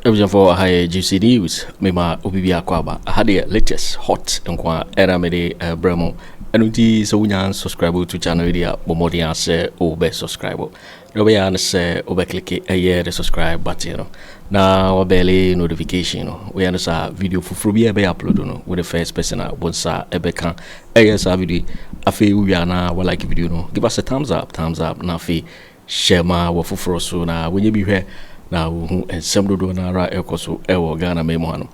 Everything for high juicy news. Mema Bobie Akwaba. I had the latest hot and Aremeyaw Bremo. And so we can subscribe to channel area. Bomodian say obe subscribe. Robeyan say obe click a year the subscribe button. Now barely notification. We understand video for free be upload with the first person once ebeka. Yes, video. Afi we are now like video no. Give us a thumbs up. Na fi share ma wo fufuro so na when you be here. Na ensem dodo na ra ekoso ewo Ghana memo hano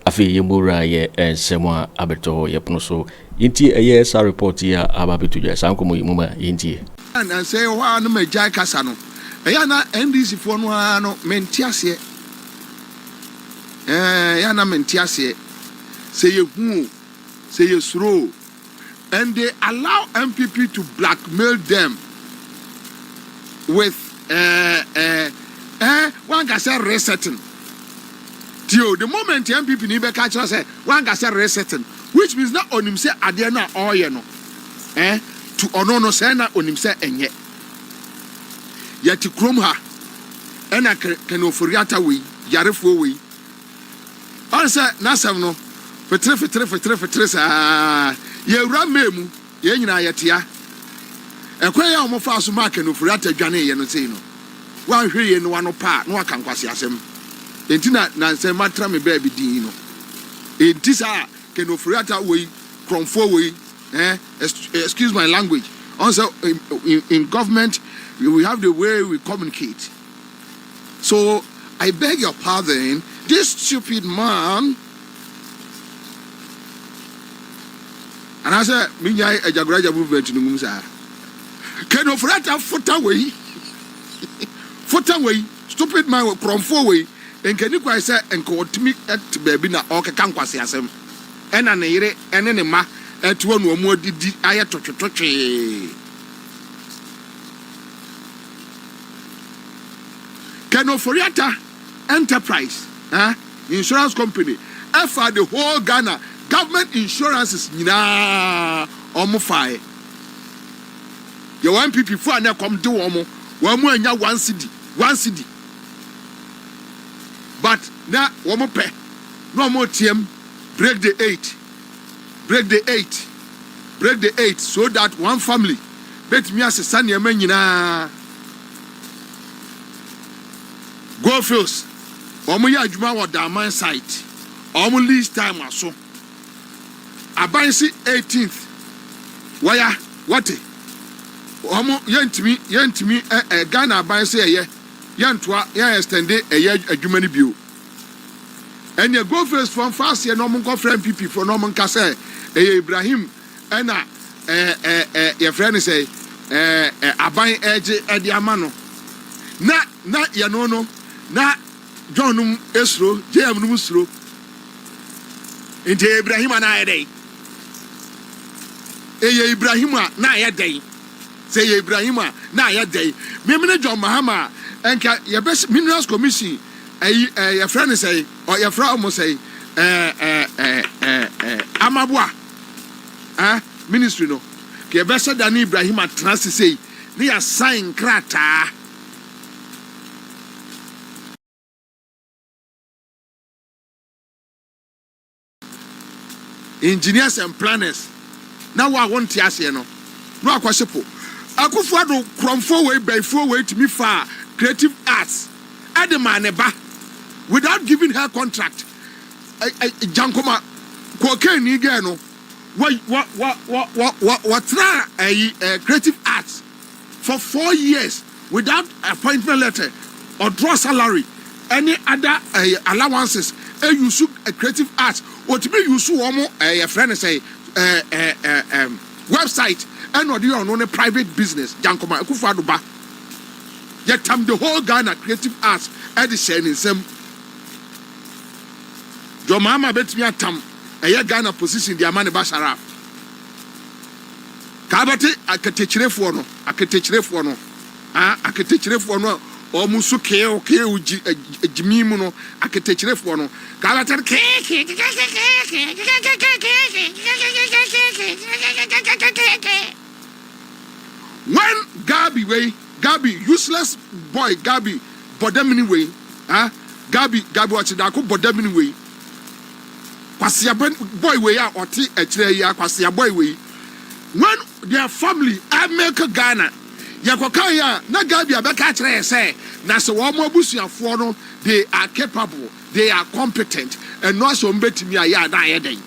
afi yemura ye ensem a abeto yepono so yinti eye sa report ya ababeto je sankomo yimuma yinti and say wa no majai kasa no eya na NDC fo no ano mentiase ya na mentiase say yehu say yesuro and they allow MPP to blackmail them with one can say resetting. Tio, the moment the MPP ni be catch us say one can say resetting, which means not on him say adena or you know. To ono say na on him say enye. Yet to chrome her. And I can Ofori Atta we, Yarefo we. Answer Nasam no. For sa ye ram memu, ye nyina yetia. Ekwa ya omo fa so Markin Ofori Atta dwane ye no say no. One here no one part, no can quasi asem. Entina Nancy Matra me baby dino. It is a can Ofori Atta way, from 4 way, excuse my language. Also, in government, we have the way we communicate. So, I beg your pardon, this stupid man. And I said, Minya Agyarko movement in the Mumsa. Can Ofori Atta foot away? Away, stupid man from 4 way, and can you quite say and call to me at baby na or can quasi asem. And an ere and an ma at one or more did I touch. Can Ofori Atta enterprise, insurance company, for the whole Ghana government insurances, fire. Your one people for now come to one more and 1 city. 1 city. But now, one more pay. No more TM. Break the 8. Break the 8. Break the 8 so that one family. Bet me as a son, your man, go first. Omoya Juma wa da man site. Omo least time aso. Abansi 18th. Waya, what? Omo yentimi Ghana ban say ye yentwa ye extend ye adwumani bio and ye go first from fast ye no mon go friend MPP for no mon ka say Ibrahim na ye friend say aban eje edi amano na ye no na Johnum esro jam num sro inte Ibrahim na ye dey Ibrahim na ye dey say Ibrahim na ya day. Me John Mahama and your best minerals commission your friend say or your friend almost say Amabwa ministry no. Your best than Ibrahim at trust say they are sign krata. Engineers and planners. Now I want to ask you no akwasipo. Akufo Addo from 4 way by 4 way to me far creative arts. Ademaneba without giving her contract. Jankoma Cócaine again. What creative arts for 4 years without appointment letter or draw salary, any other allowances. You should creative arts. What me you should almost a friend say website. And or you on a private business, Jankoma Akufo Addo ba. Yet the whole Ghana creative arts at the same in some. Your mama bet me at tam a Ghana position the Amani Basharaf. Kabate aketechere for no, aketechere for no, or musuke okay Jimmy no, aketechere for no. Kabate when Gabby useless boy Gabby, but them anyway, Gabby watch darko bodamini way. Kwasia boy way ya oti otchere ya kwasia boy way. When their family America Ghana yakoka ya na Gabby abeka kire say na se wo mo abusuafo no they are capable, they are competent and no so mbetimi aya na ayeden.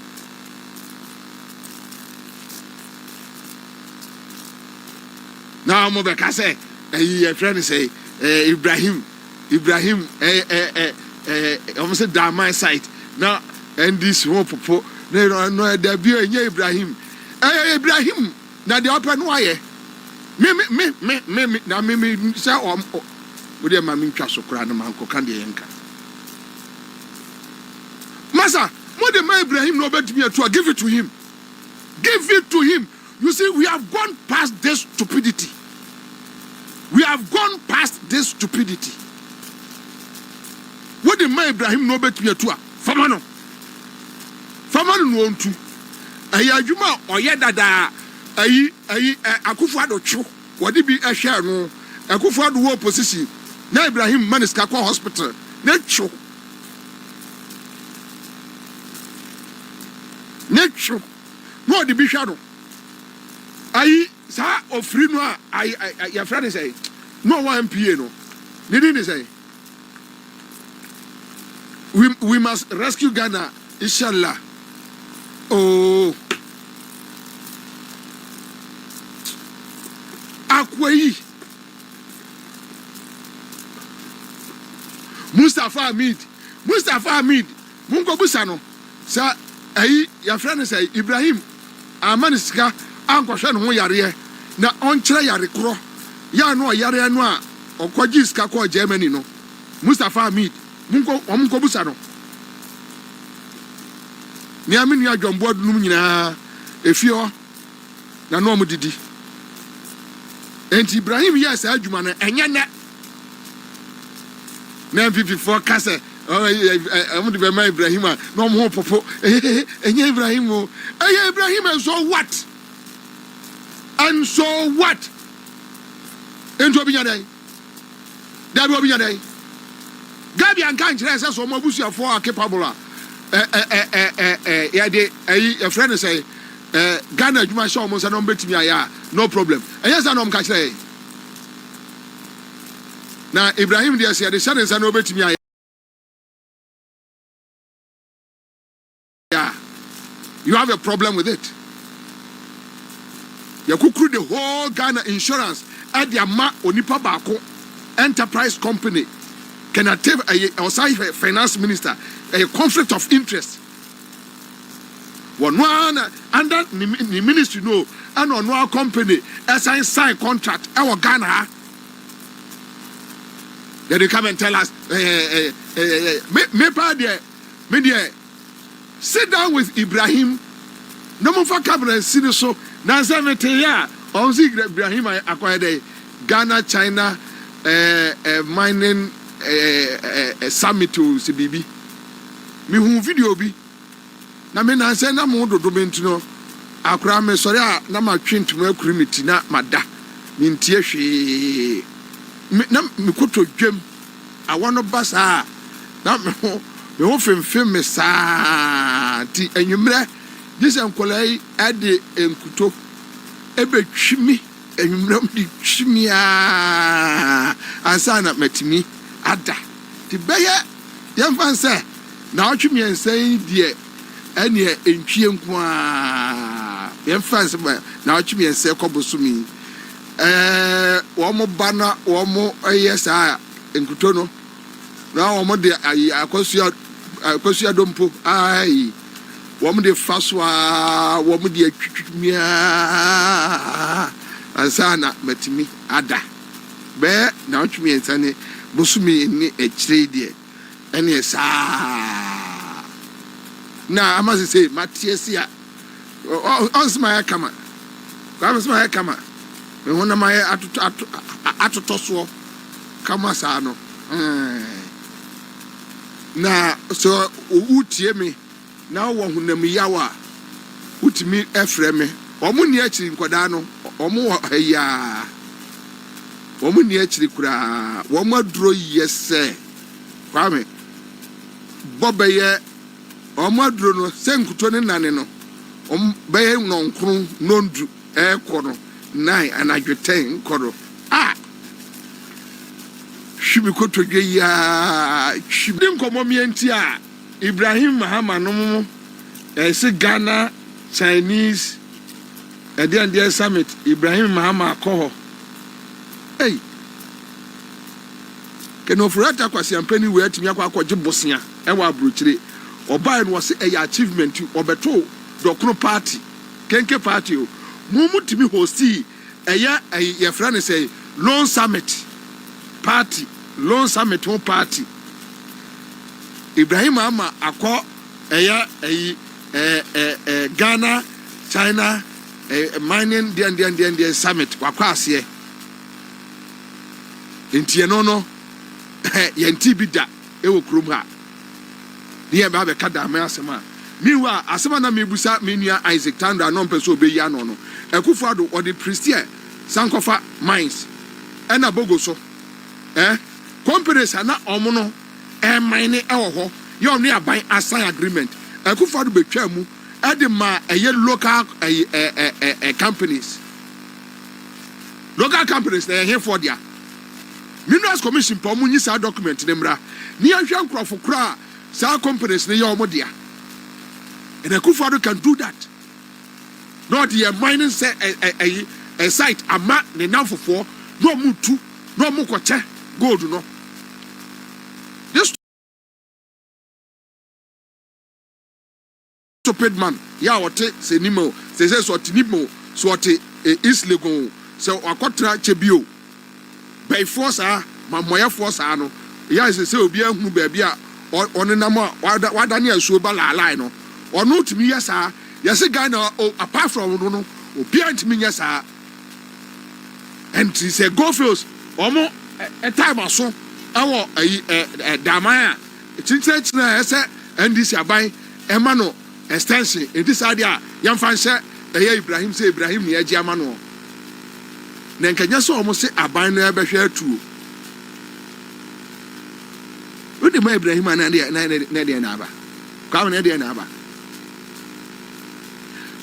Now mo beka say your friend say Ibrahim almost say down my site now and this one popo no there be Ibrahim Ibrahim na the open wire me na me say we dey mami twa so kra na man ko kan dey enka masa mo dey my Ibrahim no bet me to give it to him. You see, we have gone past this stupidity. What did my Ibrahim no bet me to? Famano no want to. Ayajuma oyedada Akufo Addo cho. What did be a share no? Akufo Addo war position. Na Ibrahim maniska kwa hospital. Necho. No the be shadow. Sa Ofori no your friend say no one MPA no. Didn't say we must rescue Ghana inshallah. Oh Akwai Mustafa Hamid mungo busano sa your friend say Ibrahim amaniska ankɔhwɛ no ho yare na ɔnkyerɛ yare korɔ ya no yare no a ɔkɔgye sika kɔ Germany no Mustafa Hamid munko busa no ni aminu adwombo adunum nyina efio na no omdidi enti Ibrahim yes adwuma no enye ne na MPP4 kase amudi be ma Ibrahim no mo popo enye Ibrahim o Ibrahim and so what? And so what? Into Obinyadai. There will be a day. Gabby and Kanchres as so Mabusia for a capable. A friend say, Ghana, you might show almost a number to me. No problem. And yes, I know catch say. Now, Ibrahim, dear, say the son is an over to me. Yeah, you have a problem with it. You could create the whole Ghana insurance at the Ama Onipa Bako enterprise company. Can I tell a finance minister a conflict of interest? One under the ministry no, and on one company as sign contract our Ghana. Then they come and tell us, me sit down with Ibrahim. No more for cabinet see so. Now 70 years, on Ibrahim acquired Ghana China mining summit to CBB. Me who video be. Na me na say na mo do menti no. Akura me sorry na ma twentuma akurimiti na mada. Me ntie hwe. Na me koto dwam. Awono basa. Na me ho femfem me sa ti enwumre. This enkolai ade enkuto ebe twimi enwumram di twimi ansa na matimi ada ti beye yemfa nse na otwimi ensan die ene entwie nko a yemfa nse na otwimi ensan kobosumi wo mo bana wo mo yesa enkuto no na wo mo de akosia dompo ai woman de faswa woman de atwitwimia ansana matimi ada be na otwimi ensane bosumi ni echire de ene sa na amase say matiesia onsma kama me hona mai atotoso kama sa no na so utie me na wo hunam yawa utimi efreme omo ni akiri nkoda no omo ya omo ni akiri kura wo maduro yese kwame Bobie Omadro no senkuto ne nane no beye nonkron nondu kono 9 anadwo 10 kono shibi kotodwe ya shibi nkomo mienti a Ibrahim Mahamanu se Ghana Chinese and summit Ibrahim Mahama ko hey Ken Ofori Atta kwasi ampani we atimi akwaje bosia e wa abrochire oba no se e achievement obeto dokro party kenke party o mumutimi hosti ye friend say loan summit party loan summit one party Ibrahim Mahama akọ Ghana China mining the summit wakwa ase entie no yenti bida ewo krom ha ne ba be kada me asema miwa asema na mebusa menua Isaac Tandra no mpeso obeyi ano no Akufo Addo or the priestia sankofa mines ena bogo so companies na omo no mine ewo ho ye onu aban assign agreement Akufo Addo betwa mu edema local companies na here for dia Minerals Commission po munyi sa document nemra ni ahwe nkrofo kra sa companies ne ye omo dia and Akufo Addo can do that not the mining say a site ama ne namfofo no mutu no mukoche gold no this stupid man ya wote se nimo se so tinimo so wote islegon so akotra chebio by force mamoya force no ya se obi ahu ba bia onenam wada ne asuo balala no ono timi yesa yesi Ghana apart from no obi antimi yesa and he say go fields omo time aso awo damaya chinchina ese ndc aban emano extension in this area yamfanse Ibrahim say Ibrahim ne agi amano na nkanya so omo se aban no ebehwe atuo odi ma Ibrahim na de na aba kwa na de na aba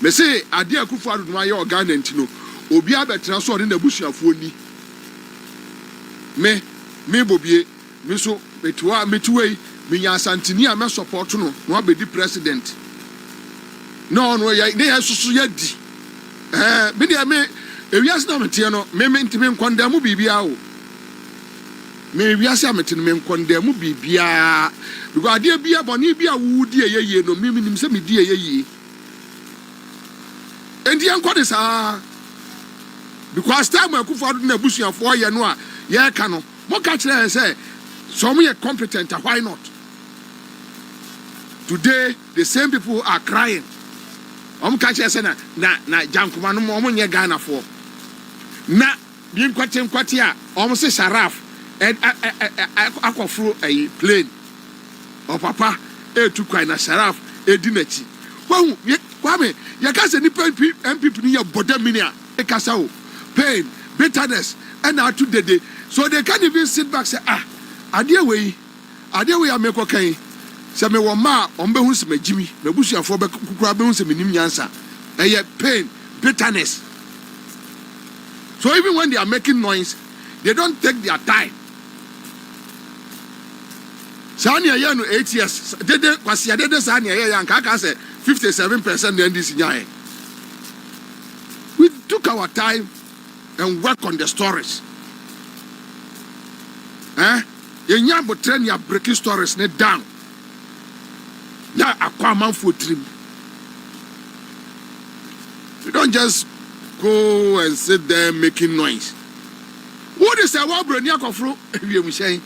me say ade Akufo Addo no aye Ghana ntino obi abetena so ode na busuafo ni me Bobie me so metuwei me nya Asanteni a me support no abedi president no ya ne asusu ya di me dia me ewiase na metie no me ntime nkondamu bibia o me ewiase amete no me nkondamu bibia because ade bia boni bia wudi eyeye no me nim se me di eyeye endi anko de sa because time Akufo Addo na busuafo ye no a ye ka no mo ka kire say some ye competent why not today the same people are crying ka kire say na jankoma no mo nye Ghana for na bi nkwate a se sharaf akofro plane o papa etu kwai na sharaf edinachi wahu kwame yakase ni MPP ni ya bodaminia ekasa o pain bitterness and atu dede so they can't even sit back say ade we ameko kan say me wo ma ombehu se magimi na busuafo be kukura behu se menim nyansa pain bitterness. So even when they are making noise, they don't take their time. Sanya ya no 8 years. Dede kwasi dede sanya ya nka say 57% the NDC nyae. We took our time and work on the stories. Yenya botre ya breaking stories ne down. Na akwa manfo trim. We don't just go and sit there making noise. What is a war brony akofro ewie mu shen?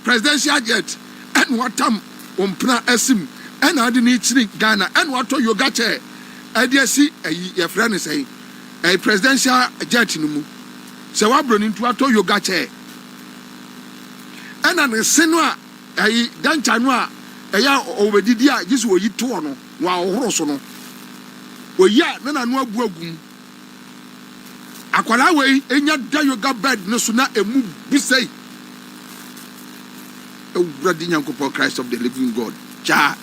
Presidential jet and what time ompna asim and ade ni chiri Ghana and what to yoga chair. Ade si your friend is saying a presidential jet no mu. Se war brony to ato yoga chair. And an senu a dancha no a eya obedidi a jisu oyi to no wa ohoro so no. Oya na no abu agum akwala we enya da yoga bed no so na emu bisai Brady Nyankopon Christ of the living God. Cha.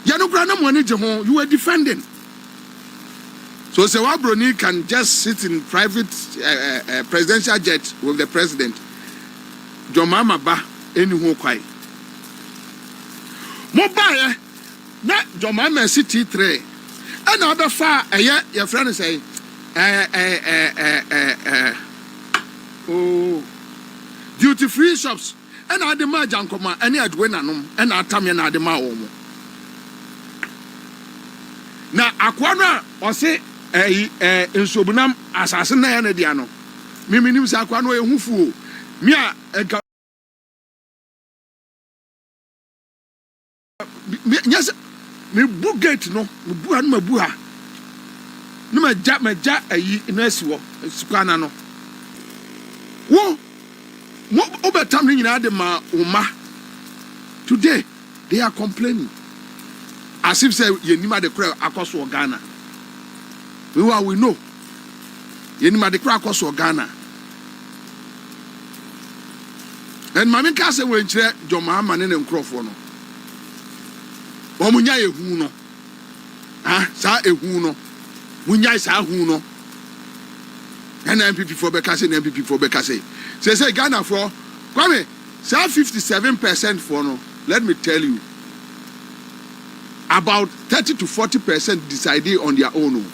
Yano grana money jehon, you were defending. So Sewabroni can just sit in private presidential jet with the president. Jomama ba eni kwai. Mobile na Jomama city 3. And other far your friend say duty free shops. And I demand Jankoma any adwenanum and Atamia na dema omo. Na akwana or say in Sobunam assassin na yana diano. Mimi nim sa akwano ehufu. Mia yes me bugate no me buha no mabuha. No me ja ayi no asiwo sukana no. Wo over time nyina de ma uma. Today they are complaining. As if say yenima de kra akoso Ghana. We know. Yenima de kra akoso Ghana. And mami ka say we nkyere Jomama ne nkrofo no. Omunya ehu no. Ah, sa ehu no. Munya sa hu no. And MPP for Bekase and MPP for Bekase. Say Ghana for come say 57% for no. Let me tell you. About 30 to 40% decided on their own.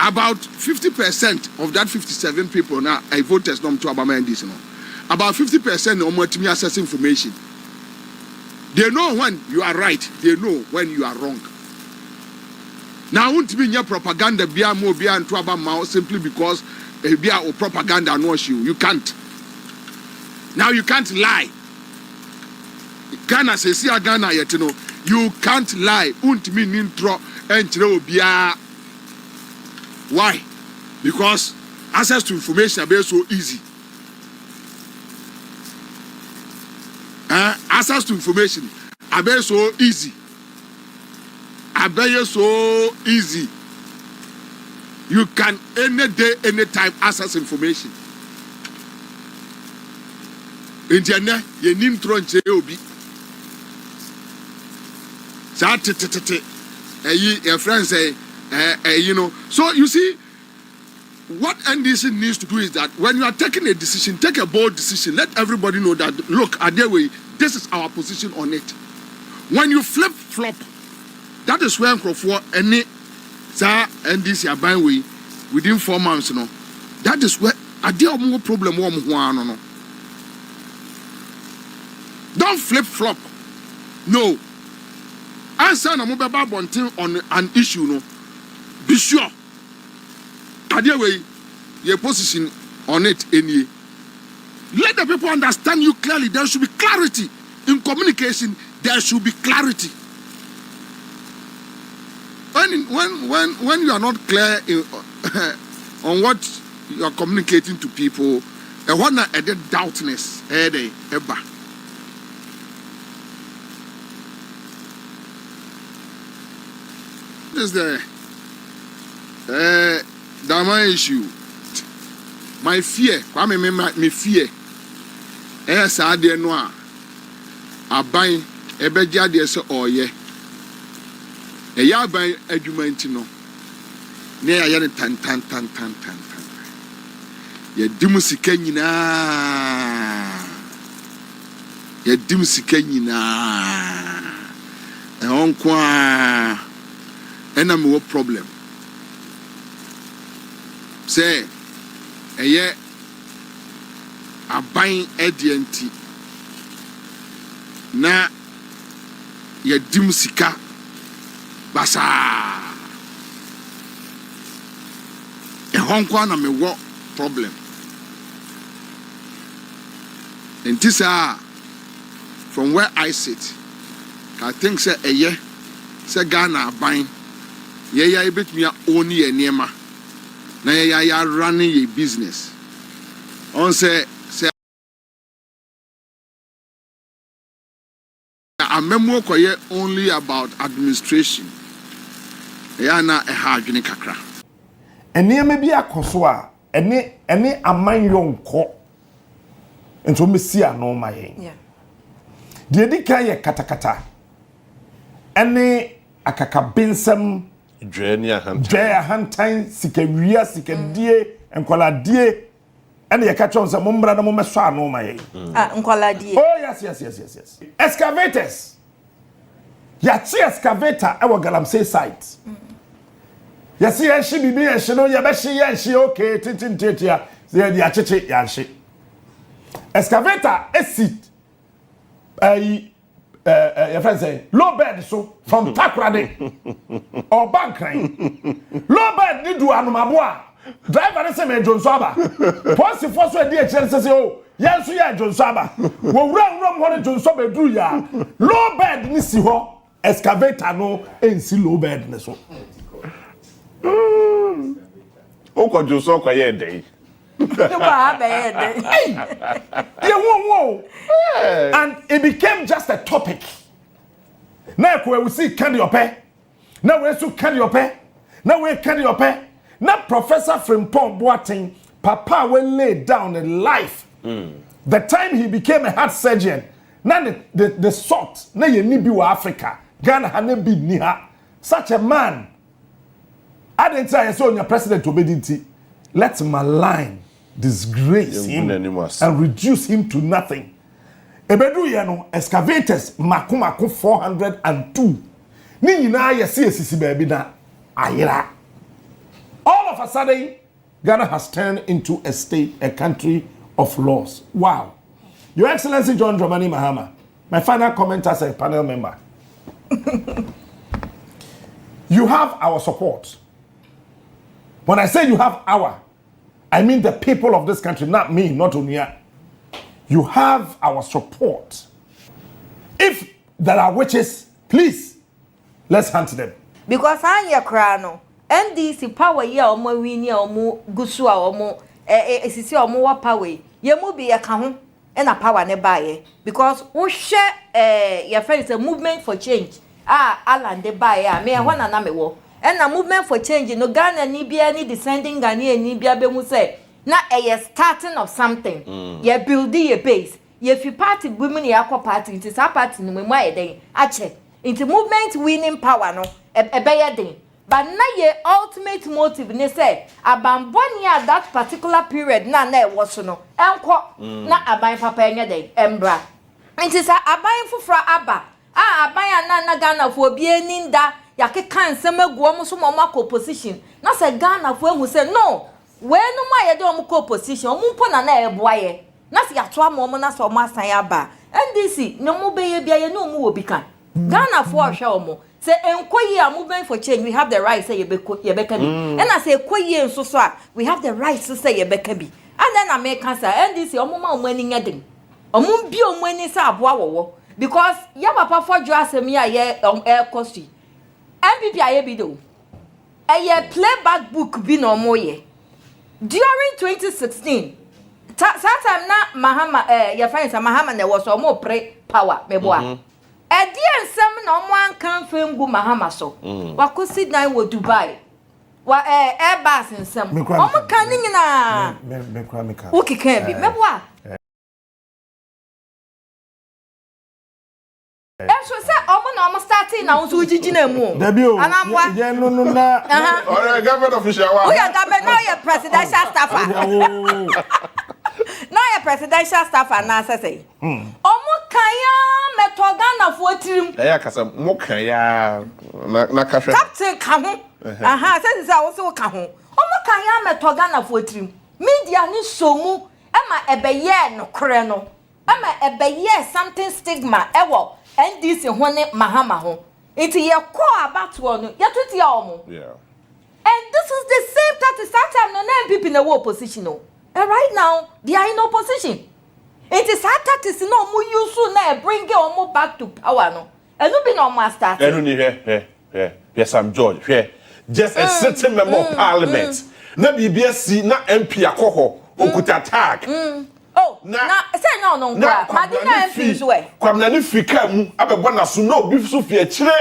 About 50% of that 57 people now I voters not to Obama and this. About 50% no more to me access information. They know when you are right. They know when you are wrong. Now won't be your propaganda be more be and to Obama simply because be or propaganda knows you. You can't. Now you can't lie. Ghana says, Ghana yet you know. You can't lie. Unt me nintro and bia. Why? Because access to information is so easy. Access to information is so easy. So easy. You can any day, anytime access information. In Jana, you need to obi. Your friends say, you know. So you see, what NDC needs to do is that when you are taking a decision, take a bold decision. Let everybody know that, look, Adewey, this is our position on it. When you flip-flop, that is where for any NDC are buying way within 4 months, you know. That is where Adewey more problem. No. Don't flip-flop. No. Answer na mobile bonting on an issue, no. Be sure. Adewey, your position on it any. Let the people understand you clearly. There should be clarity in communication. There should be clarity. When you are not clear on what you are communicating to people, and what a doubtness, ever. This is the Dama issue. My fear, my fear. Yes, I didn't know. I buy a beja de so or ye. A ya buy a jumentino. Near a yan tan. Ye dimusi kenina. Ye dimusi kenina. And on qua. And I'm no problem. Say, a year a buying ADNT. Na ye dimsika basa. A Hong Kong na me what problem. And this from where I sit, I think say a year say Ghana buying. Yeah, bet me only a nema. Na ya running a business. On say a memo only about administration. Ya na a hard kakra. Ene me bi akoso a ene aman yonko. nto me si ano ma yen Yeah. de di kan ye katakata ene akakabensem dwe ahantan sikawia sikadie enkoladie ene ye ka chon se mombra na momeso ano ma yen Nkoladie. oh yes excavators ya chi excavator e wo galamsey site yes ye shi bibi ye shi no ye be shi ye shi okay tintintetia ye di acheche ya shi excavator exit your friend say low bed so from Takrade or Bankran. Low bed need do anumabua. Driver say me John Saba. Once the first way dey say oh yes you John Saba. We run what John Saba do ya. Low bed ni si ho excavator no ensi low bed ne so. O ko John so kwa ye dey. And it became just a topic. Now we see Kennedy Agyapong. Now we see Kennedy Agyapong. Now we Kennedy Agyapong. Now Professor Frimpong Boateng, Papa will lay down a life. The time he became a heart surgeon. Now the sort. Now you need be Africa. Ghana had be near such a man. I didn't say I saw your president obedience. Let's malign, disgrace him, and reduce him to nothing. Ebedu yano excavators makumako 402. Ni nyina ye see baby na ayira. All of a sudden, Ghana has turned into a state, a country of laws. Wow. Your Excellency John Dramani Mahama, my final comment as a panel member. You have our support. When I say you have our, I mean the people of this country, not me, not Unia. You have our support. If there are witches, please, let's hunt them. Because I am crano. NDC power ye omo wini omo gusu a omo esisi omo wa power. Ye mu be ye ka ho e na power ne bae. Because wo hwe your friend is a movement for change. Alan de bae me ho na me wo. And a movement for change no Ghana ni bia ni descending Ghanaian ni bia be mu say na starting of something. Ye build your base. Ye fi party women ye akwa party it is a party no mu ayeden ache. Into movement winning power no be den. But na ye ultimate motive ne say abamboni at that particular period na e wo so no enko na aban papa enye den embra. It is a aban fufra aba. Aban na Ghana for obi eninda yake kan nsem agu omo so mo opposition na se Ghana fo ehu se no we no ma ye de omo opposition omo mpo na eboa ye na se yato amomo na so omo asan aba NDC no mo be ye bia ye no omo obi kan Ghana fo hwe omo se enkoyi a movement for change we have the right say ye beka bi and na se ekoyi nso so a we have the right to say ye beka bi and then American say NDC omo ma omo ani nyeden omo bi omo ani say aboa wowo because ya papa for jo asemi a ye cost MPP ayebido. A playback book bi no moye. During 2016, time na Mahama your friends Mahama ne was omo pre power meboa. E die nsem na omo ankan femgu Mahama so. Wakosi dan wo Dubai. Wa Airbus nsem. Omo kan ni nyina. Me kwa me ka. Ukika bi meboa. So say omo na omo starting na unso ujiji na mu. Anamwa. Yeah, no na. Or a government official. Oh yeah, government now your presidential staffer. Now your presidential staffer na say. Omo kanya metoga na fuotrim. Eh akasa mo kanya na kahwe. Captain ka ho. Say say wo se wo ka ho. Omo kanya metoga na fuotrim. Media ni somu ema ebeye no kore no. Ema ebeye something stigma ewo. NDC hone Mahama ho. Iti ye kwa about one. Ya tuti ya omo. Yeah. And this is the same time no MPP na wo opposition no. And right now they are in opposition. It is that no mu use na bring omo back to power no. And no be no master. Enu ni here. Yes, I'm George. Here. Just a sitting member of parliament. Na BBS na MP akoho okuta tag. Oh, na say no. Madina MP so e. Kwabena ni fika mu abebo na so no bi so fi akire.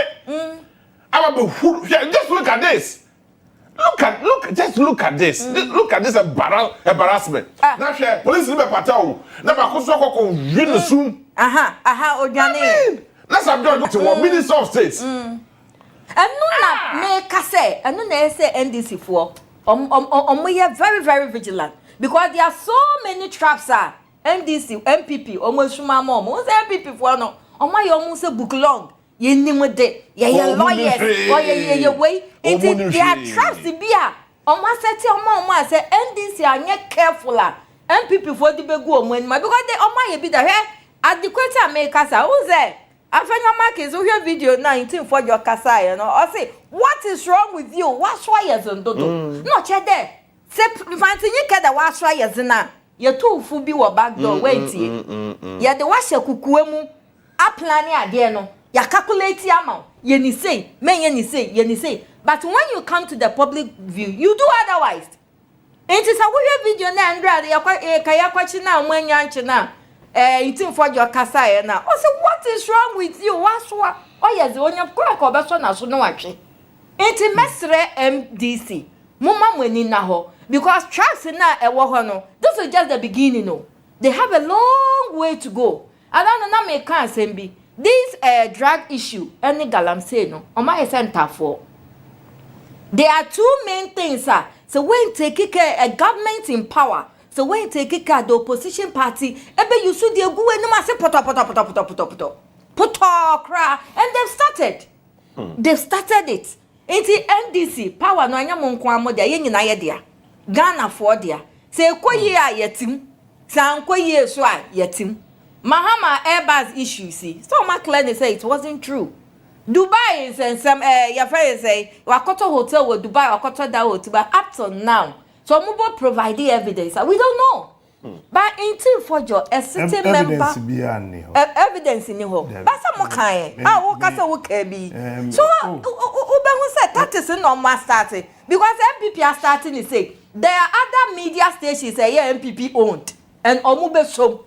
Ababe just look at this. Look at this. Look at this embarrassment. Now, police live patrol. Now, Bakusoko win soon. Ojane. Let's have done to one Minister of States. And no, make say, and no, say NDC for. We are very, very vigilant because there are so many traps. NDC, MPP, almost my mom, who's MPP for no. My almost a book long. Ye nimode, ye lawyers, or ye way. It is their traps to be a. Oma seti oma say NDC are not careful. MPP for the big woman, because they oma be the hair. At the question make us who's there? Afenyo Markin, so your video 19 for your kasa, you know. I say, what is wrong with you? What's why you don't no check there. Say, fancy you get the what's why you na. You too full be wa back door waiting. Ya the wash your kukuemu. A plan ya there no. Ya calculate your amount. Ye say, ye say. But when you come to the public view, you do otherwise. It is a weird video na Andra. Ya kaya kwachina mwenyanchi na. Eating for your kasa now. I said, what is wrong with you? What's what? Oh yes, when you crack or best one as no watching. It's mesre MDC. Mama when na ho because tracks na e wo no. This is just the beginning no. They have a long way to go. I don't know make can sembi. This drug issue any galamsey no. On my center for. There are two main things sir. So when take care a government in power. So when take care the opposition party, ebe you should go and no say poto cry and they've started. They've started it. It's NDC power no anya monko amodia ye nyina ye dia. Ghana for dia. Say koye a yetim. San koye so a yetim. Mahama Airbus issue see. So my client say it wasn't true. Dubai is and some your friend say Wakoto hotel with Dubai Wakoto that hotel but up till now so Mubo provide the evidence. We don't know. But until for your a certain member evidence in your but some kind. I walk as a work be. So who said that is no more starting because MPP are starting to say there are other media stations say yeah MPP owned and Omube so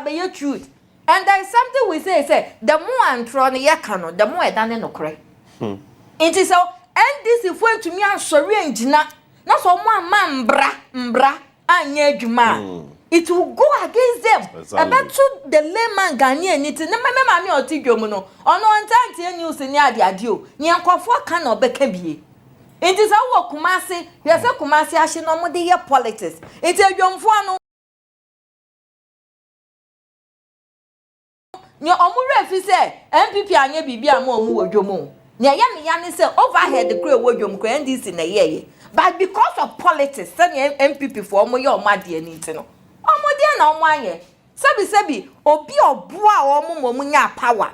be truth. And there is something we say the more and tron yakano the more I done no cray. It is so and this is going to me and sorry and jina. Not so one mbra anye juma. It will go against them. About to the layman Ghanaian it na me otigyomu no. Ono antante news ni ade adio. Nyankofo ka na obekabie. It is our Kumasi, yes Kumasi ashe no mo dey politics. It is adwomfo ano. Nye omure fi say MPP anye bibia ma omu wodwomu. Nye ya me say overhead the crew wodwom ko NDC na ye. But because of politics, say MPP for omo ye omade ani nti no. Omode na omo aye. Sebi obi oboa omo mo nya power.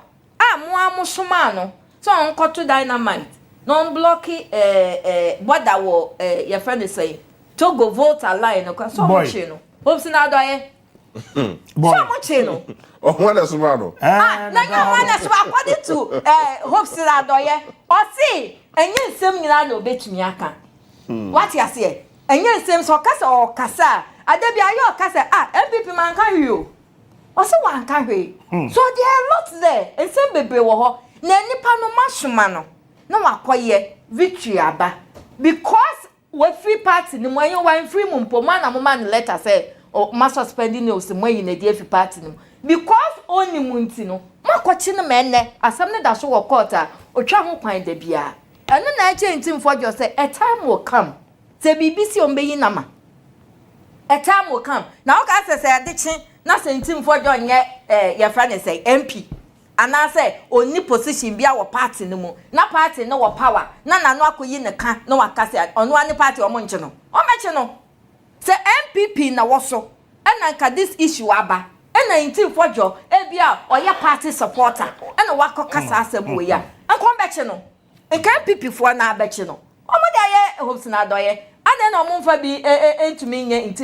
Mo amosoma no. So onkoto dynamite. Non blocky border wo your friend is saying to go vote line no so much no. Hopeson Adorye. So much no. Oh, one is one. Na nya one is according to Hopeson Adorye. O see enye nsem nyina na obetumi aka. What you say? Enye nsem so kasa o kasa. Adebia ayo kasa MPP man kan hwe o. O se wan kan hwe. So there are lots there. Nsem bebre wo ho. Na nipa no masoma no. No wakoye victory aba because we free party ni mo yen wan free mumpo man na mo man letter say o ma suspending news mo yin na dey free party ni because oni munti no makochi no menne asam ne da so wo court a otwa ho kwan da bia eno na ache ntim for just say a time will come say BBC on be yin nama a time will come na o ka say adechi na say ntim for jo nye your friend say MP and I say only position be our party no mu na party no wa power na no akoyi ne ka no wakase ono ani party omo nche no o meche no say MPP na woso and nka this issue aba and 19 fojo e bia oya party supporter and wakokasa asem we ya anko meche no nka MPP fo na abeche no omo de aye Hopeson Adorye and no mo fa bi entumi nye nti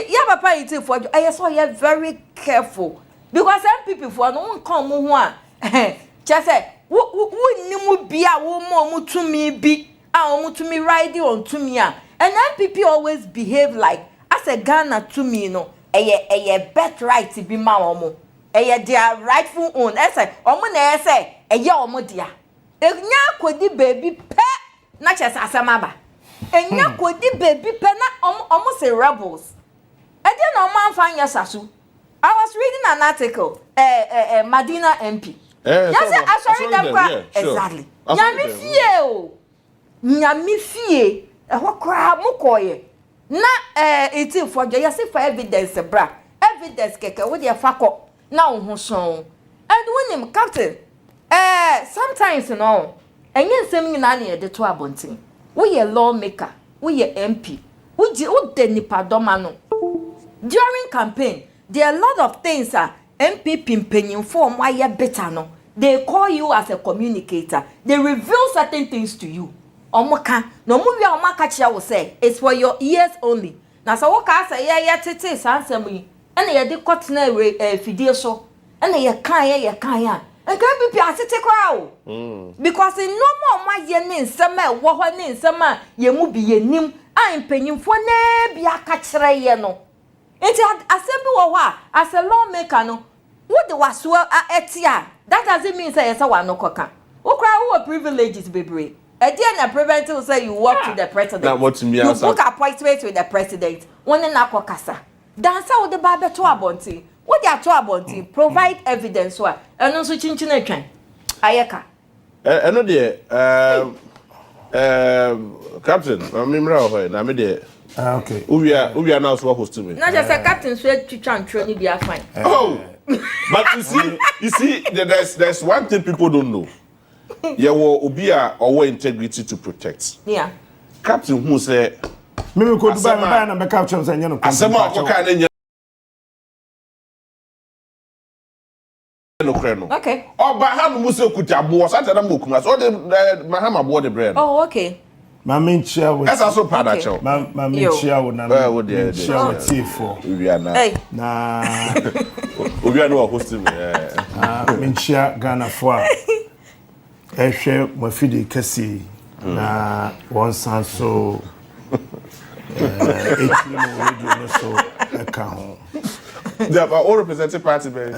ya papa 19 fojo aye so you very careful. Because MPP for no come ho a just say wo nimu bia wo mo mutumi bi a mutumi ride on to me and MPP always behave like as a Ghana to me no eye bet right bi ma omo eye their rightful own say omo na say eye omo dia enya kodi baby pe na chese asemaba enya kodi baby pe na almost say rebels e dey na omo anfa nya sasu. I was reading an article Madina MP yes asare dem kwa exactly nyame fie o nyame fie ho kra mukoye na 18 for just for evidence bra evidence keke we dey fakọ na ho son and when him captain sometimes no enye nsem nyina na ye de to abonten we ye lawmaker we ye MP we de nipa doma no during campaign there are a lot of things MP pimpanyim for why you better no they call you as a communicator they reveal certain things to you omoka no mu wi omaka chia wo say it's for your ears only na so wo ka say ya tete sansem yi ene ye de kotena fidie so ene ye kan ya and can be asete kwa o because in no more ma ye ne nsem e wo ho ne nsem a ye mu bi ye nim an panyimfo na bia ka kire ye no enti asembi wo ho as a lawmaker no wo de waso etia that doesn't mean say yes wa no koka wo kra wo privileges bebre e dey na prevent you say you work with the president you book appointment with the president one na kokasa dansa wo de ba beto abonti wo de ato abonti provide evidence wa eno so chinchin atwan ayeka eno de captain amimra ho na me de okay we are now so host me na just a captain so twitwa ntro ni bia fine oh but you see there's one thing people don't know yeah wo obi a owo integrity to protect yeah captain who say me ko Dubai na be capture say nyano asema Cócaine no kreno okay oba ha no muso kutabo santa na mokuma so de mahama bo de brand oh okay Mama chia wo esa so pada cho mama chia wo na wo de chia wo tifo na obi ana host me me chia Ghana fo a ehwe mafidi kasi na one san so radio no so eka ho they are all representing party man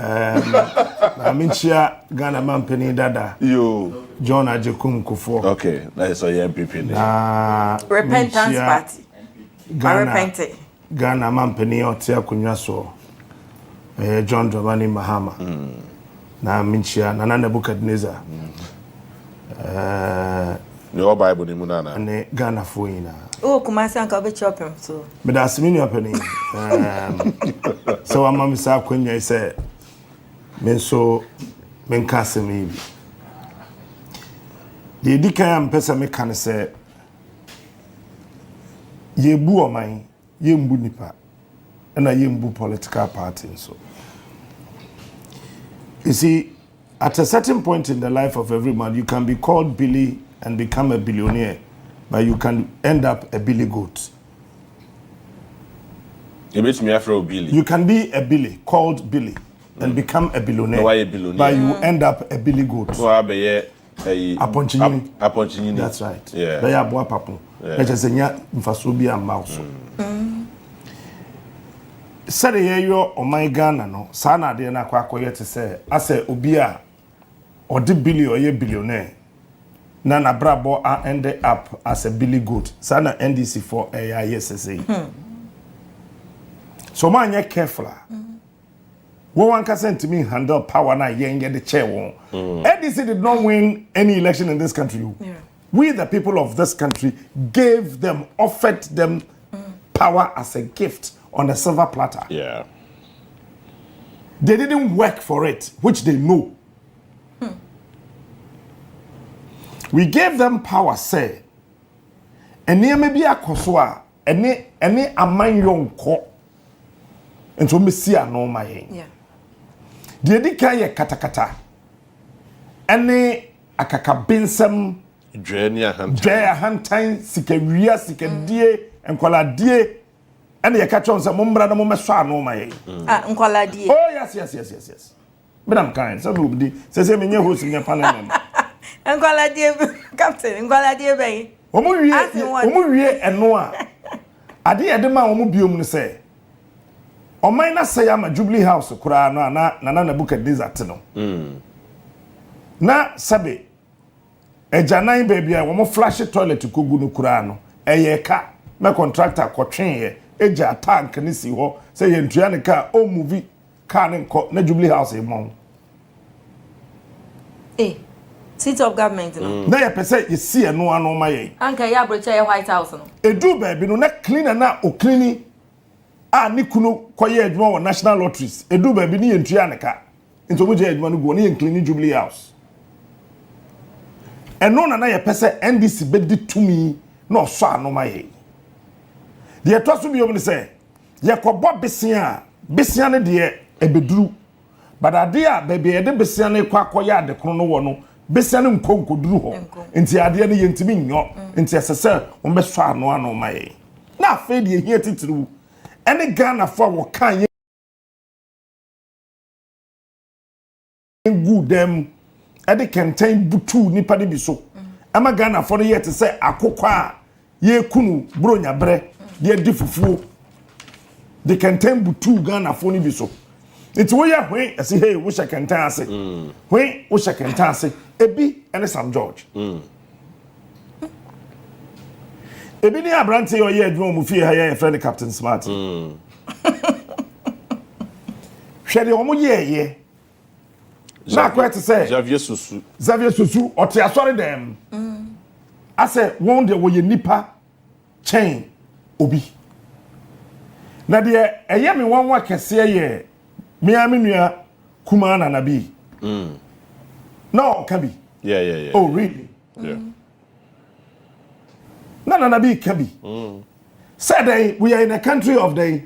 na me chia Ghana mampeni dada yo John Ajekum kufo okay that is your MPP repentance party Ghana mampeni ote akunwa so John Dramani Mahama na minchia na Nebukadnezar your Bible ni munana ne Ghana fo ina oh kumasa nka be chopem so me da asimi ni openi so amam sa kwanya ise men so men kasemi bi de dikan am pesa me kan se yebu oman yembu nipa na yembu political party so you see at a certain point in the life of every man you can be called Billy and become a billionaire but you can end up a Billy goat. You meet me after Billy. You can be a Billy called Billy and become a billionaire. Why a billionaire? But you end up a Billy goat. So I be Aponchini. That's right. Yeah. They are boa papu. Let's say nya mfasobi amma so. Sade ye yo o my Ghana no. Sa na de na kwa akoye te say ase obi a odi Billy or ye billionaire. Na na brabo a end up as a Billy goat. Sa na NDC for AISSA. So man you careful. One can send to me handle power na yen get the chair one. NDC did not win any election in this country. Yeah. We the people of this country gave them, offered them power as a gift on a silver platter. Yeah. They didn't work for it, which they know. We gave them power, say. And near maybe a koswa, any aman young ko. And so me see no my yeah. The edika ye katakata. Any akakabinsem Drea hantain sikeria sikedie enkwala die and ye catch on some mumbra no meso no my enkwala die. Oh yes. Madam kind so be say me nye host me panel. Enkwala die captain enkwala die be. Omo wie eno a ade ye de ma omo biom no say Oman na say am Jubilee House kura na Nebukadnezar te no. Na sabe Ejanan baby a wo flash toilet kogu no kura no eye ka me contractor kotwen ye eja tank ni si ho say ye ntua ne ka o movie car ne nko na Jubilee House e mon seat of government no na ye pese ye see eno anu ma ye anka ya brocha ye White House no edu baby no na cleaner na o cleaning a ni kunu koye adwuma wo national lotteries edu baby ni ye ntua ne ka nto mo je adwuma no go ni ye cleaning Jubilee House eno na ye pese NDC bedi tumi na so anoma ye de to so biom ni se ye kobo besia ne de ebeduru badade a baby ye de besia ne kwakoya ade krono no wo no besia ne nkonkoduru ho nti ade ne ye ntimi nyo nti esese wo be so anoma ye na afa de hia titiri ene Ghana for wo kan ye good them ade contain butu nipa de bi so ama Ghana for ye te say akokwa ye kunu bronya bre de difufuo de contain butu Ghana for ni bi so it wo ya hwe ase hey wo sha contain ase hwe wo sha contain ase ebi ene Sam George ebi ni abrante yo ye adwuma mu fie ha ye friend Captain Smart hwede omo ye na kwet say Xavier Susu ote asori dem ase won de wo ye nipa chain obi na de eye me wonwa kese ye me nua kuma na bi no kabi yeah oh really yeah na bi kabi said we are in a country of the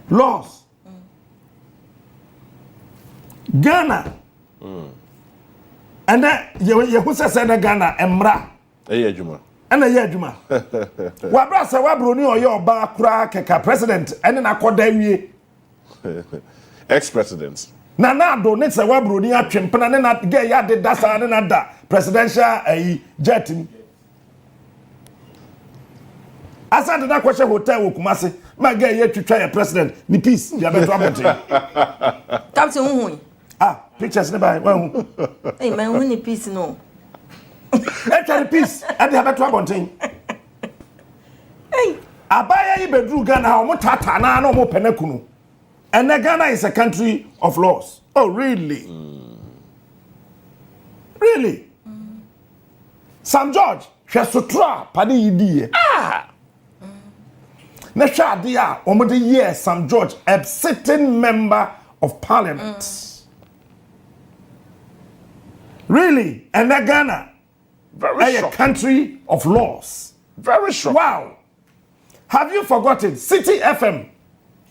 laws Ghana and you who said Ghana emra adwuma and ye adwuma wa bra se wa bro ni oyo oba kura keka president and na koda wie ex-president na do ne se wa bro ni atwempena ne na ge ya de dasa ne na da presidential jet Asante na kwese hotel wo Kumasi ma ge ye twitwa ya president ni peace ya beto abonte Captain Hu pictures ne ba hu hey man hu ni peace no e peace and ya beto abonte hey abaya yi bedru Ghana o mo tata na o mo penakunu and Ghana is a country of laws oh really really Sam George hwesotra pade yidie na hwade a omode ye Sam George a sitting member of parliament really and Ghana very a country of laws very sure wow have you forgotten City FM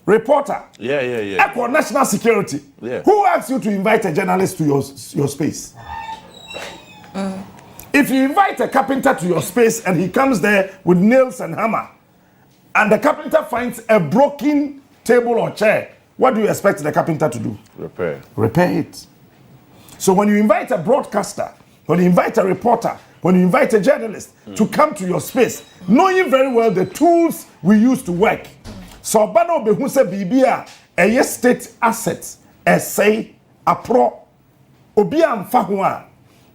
reporter yeah Echo national security who asked you to invite a journalist to your space if you invite a carpenter to your space and he comes there with nails and hammer and the carpenter finds a broken table or chair, what do you expect the carpenter to do? Repair it. So when you invite a broadcaster, when you invite a reporter, when you invite a journalist to come to your space, knowing very well the tools we use to work. So bano be hu se bibia a state assets, say a pro obi amfa ho a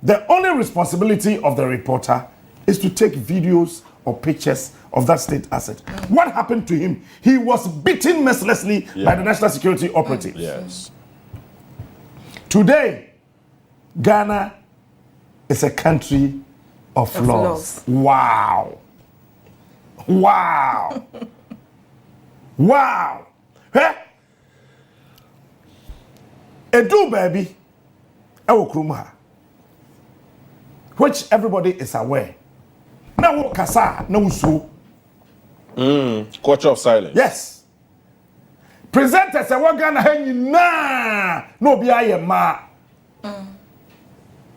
the only responsibility of the reporter is to take videos or pictures of that state asset. What happened to him? He was beaten mercilessly by the national security operatives. Yes. Today, Ghana is a country of laws. Wow. Wow. Wow. Hey? Edu baby, ewo krumha, which everybody is aware. Now kasa na usu. Culture of silence. Yes. Presenters say what Ghana ha nyina no bi aye ma.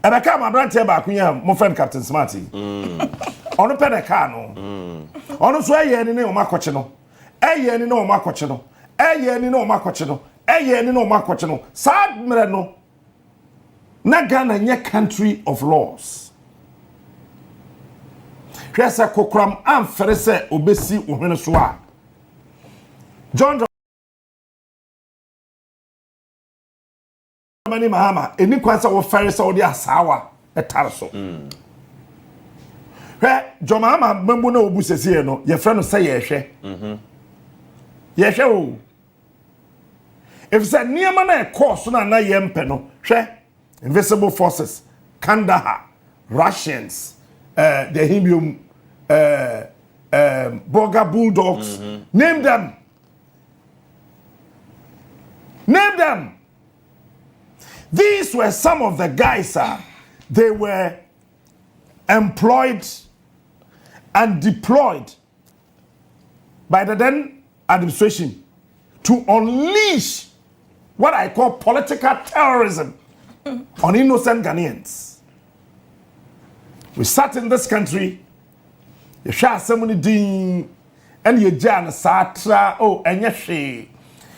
Abeka ma brante ba kunya mo friend Captain Smarty. Ono pe na car no. Ono so aye ni o makoche no. Aye ni na o makoche no. Aye ni na o makoche no. Aye ni na o makoche no. Sad mere no. Na Ghana nye country of laws. Hwese kokram amfere se obesi ohwene so a. John Mani Mahama eni kwansa wo fere se odi asawa etaraso hwe jomama mambu na obu sese no ye frɛ no sɛ yɛhwɛ yɛhwɛ o if say niema na course na yɛmpɛ no hwɛ invisible forces Kandahar Russians the Himbium Boga Bulldogs name them these were some of the guys they were employed and deployed by the then administration to unleash what I call political terrorism on innocent Ghanaians. We sat in this country, you share so many ding, and you jan satra, oh, and yes.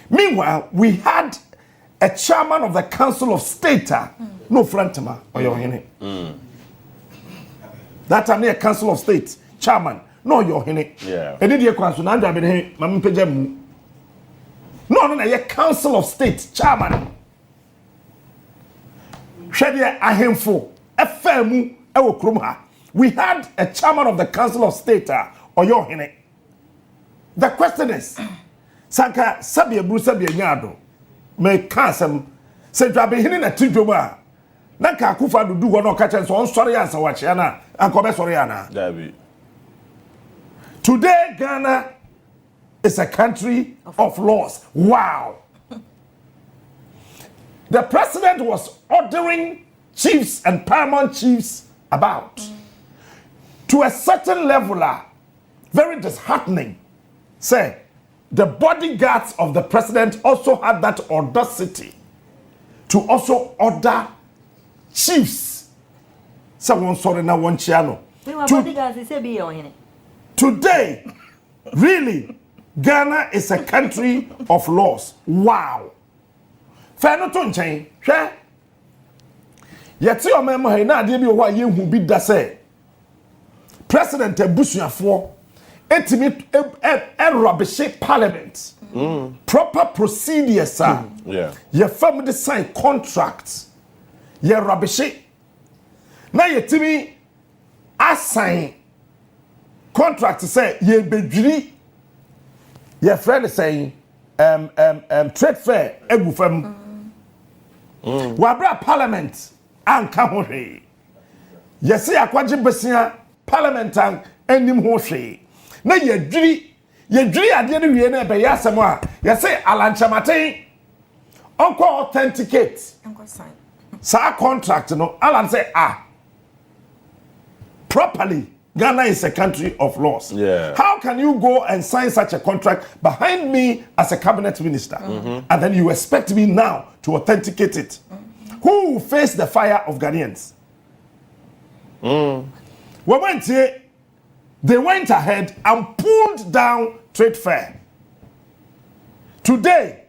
Meanwhile, we had a chairman of the Council of State, no Frantama, or your hene. That time, near Council of State, chairman, no, your hene. Yeah. And did you council, and I've been here, Mamma Pejam. No, your Council of State, chairman. Shadia Ahemfo, FMU, Ewo Krumha. We had a chairman of the Council of State, or your hene. The question is, Sanka Sabia Brusa Bianyado, may cancel, say Drabe na Tróuble. Nanka Akufo Addo do one catch and so on sorry answer Wachiana, and Kobe Soriana. Gabby. Today, Ghana is a country of laws. Wow. The president was ordering chiefs and paramount chiefs about. To a certain level, very disheartening. Say, the bodyguards of the president also had that audacity to also order chiefs. Someone sorry now one channel. Today, really, Ghana is a country of laws. Wow. Fair no to chain. Share. Yet your memory na de bi o wa ye hu bi da say. President Ebusuafo etimi rubbish parliament. Proper procedures sir. Yeah. Ye family sign contracts. Ye rubbish. Na ye timi assign contract say ye bedwiri ye friend saying trade fair egu fam. Wabra parliament anka ho hwe. Ye say akwaje besia parliament an anim ho hwe. Na ye dwiri ade no wie na be ya asem a ye say alanchamate onko authenticate onko sign sa contract no alan say properly Ghana is a country of laws. Yeah. How can you go and sign such a contract behind me as a cabinet minister and then you expect me now to authenticate it? Who will face the fire of Ghanaians? They went ahead and pulled down trade fair. Today,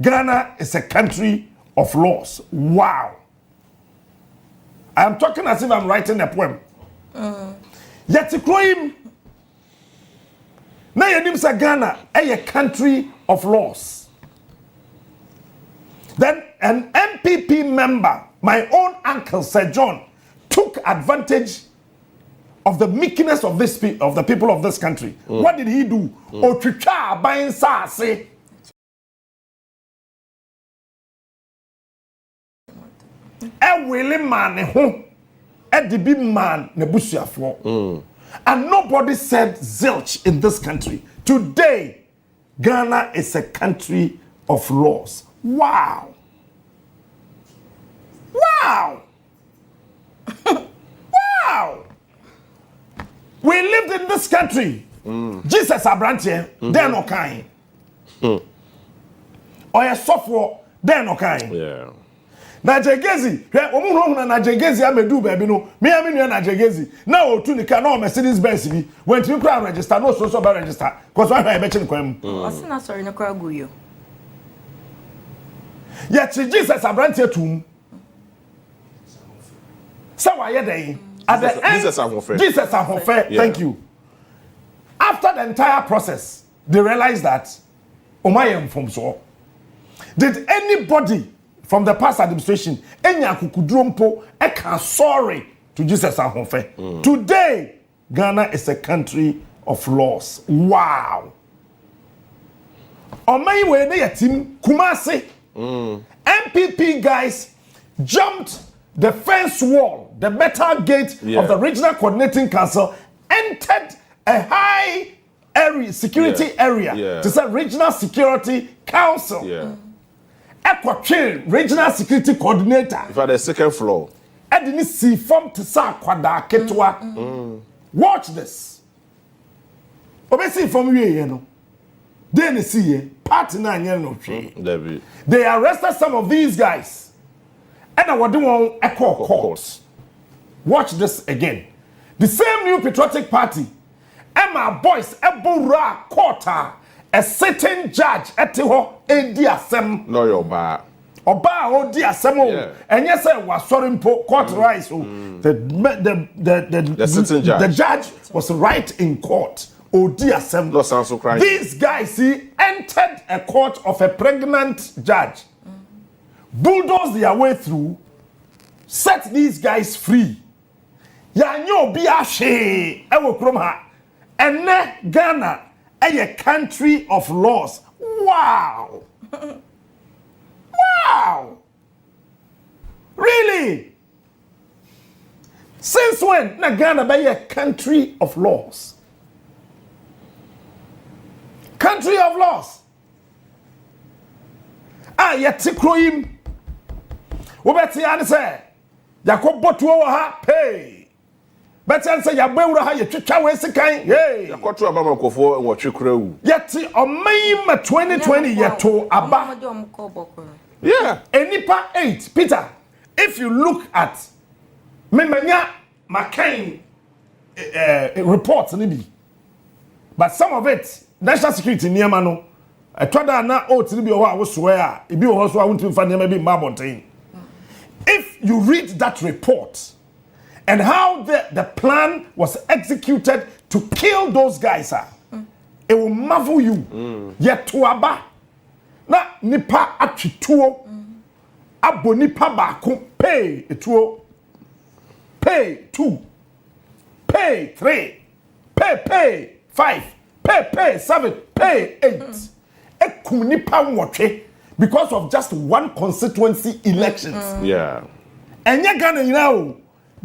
Ghana is a country of laws. Wow. I am talking as if I'm writing a poem. Yet to claim na yenim sa Ghana a country of laws. Then an MPP member, my own uncle Sir John, took advantage of the meekness of the people of this country. What did he do? Otwitwa aban saase. A willing man ho. The big man Nebusiafo. And nobody said zilch in this country. Today, Ghana is a country of laws. Wow. Wow. Wow. We lived in this country. Jesus Abrante, they're no kind. Or a software, they're no kind. Yeah. Najegezi, omu na Najegezi amedu baby no. Me am nua Najegezi. Na otu nika na Mercedes Benz bi. When you can register, no so be register. Cause why be chin kwam. Osina sorry no kwa guyo. Yet Jesus Abrante tum. So why dey? At the end, Jesus Ahofe. Thank you. After the entire process, they realized that Omayem from so. Did anybody from the past administration, enya kukudrompo eka sorry to Jesus Ahonfe. Today, Ghana is a country of laws. Wow. On my way, they team Kumasi. MPP guys jumped the fence wall, the metal gate of the Regional Coordinating Council, entered a high area, security area to say Regional Security Council. Otchere, Regional Security Coordinator. For the second floor. I didn't see from to sa kwada ketwa. Watch this. Obesi from you know. Then see party na no tree. They arrested some of these guys. And I was doing a court. Watch this again. The same new patriotic party. Emma Boyce Ebura Quarter. A sitting judge at the edi asem. No, your bar. Oba odi asem. And yes, I was sorry court rise. The sitting judge. The judge was right in court. Odi asem. No sound so crying. These guys see entered a court of a pregnant judge. Bulldoze their way through. Set these guys free. Yanyo biashe. Ewo kromha. Ene Ghana. A country of laws. Wow. Wow. Really? Since when na Ghana be a country of laws? Country of laws. Yeti kroyim. Wobeti ane say Yakobo tuo ha pay. But I say, Yabura, how you try to say, hey, I got to a mama for and what you crew. Yet, on May 2020, Yato Abba. Yeah, and Nipa 8. Peter, if you look at Memanya Markin reports, but some of it, national security near Mano, I tried to not to be a was swear, if you also want to find maybe Marbontain. If you read that report, and how the plan was executed to kill those guys, it will marvel you. Yet to Abba, na nipa achituo, abo nipa bako pay etuo, pay 2, pay 3, pay 5, pay 7, pay 8. Ekum nipa nwotwe because of just one constituency elections. Yeah. And you're gonna know.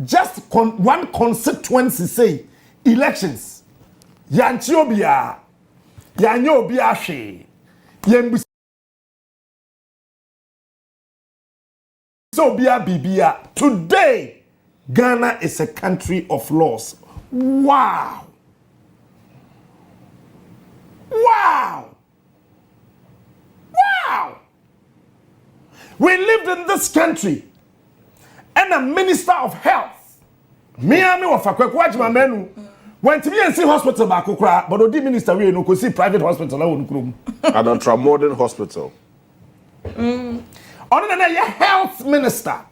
Just one constituency say elections. Yanchiobia, Yanyobia she, Yembisobia Bibia. Today, Ghana is a country of laws. Wow. Wow. Wow. We lived in this country. And a minister of health, Miami of Kweku Agyarko, went to me and see hospital back, but the minister we no see private hospital. And ultra modern hospital. On a health minister,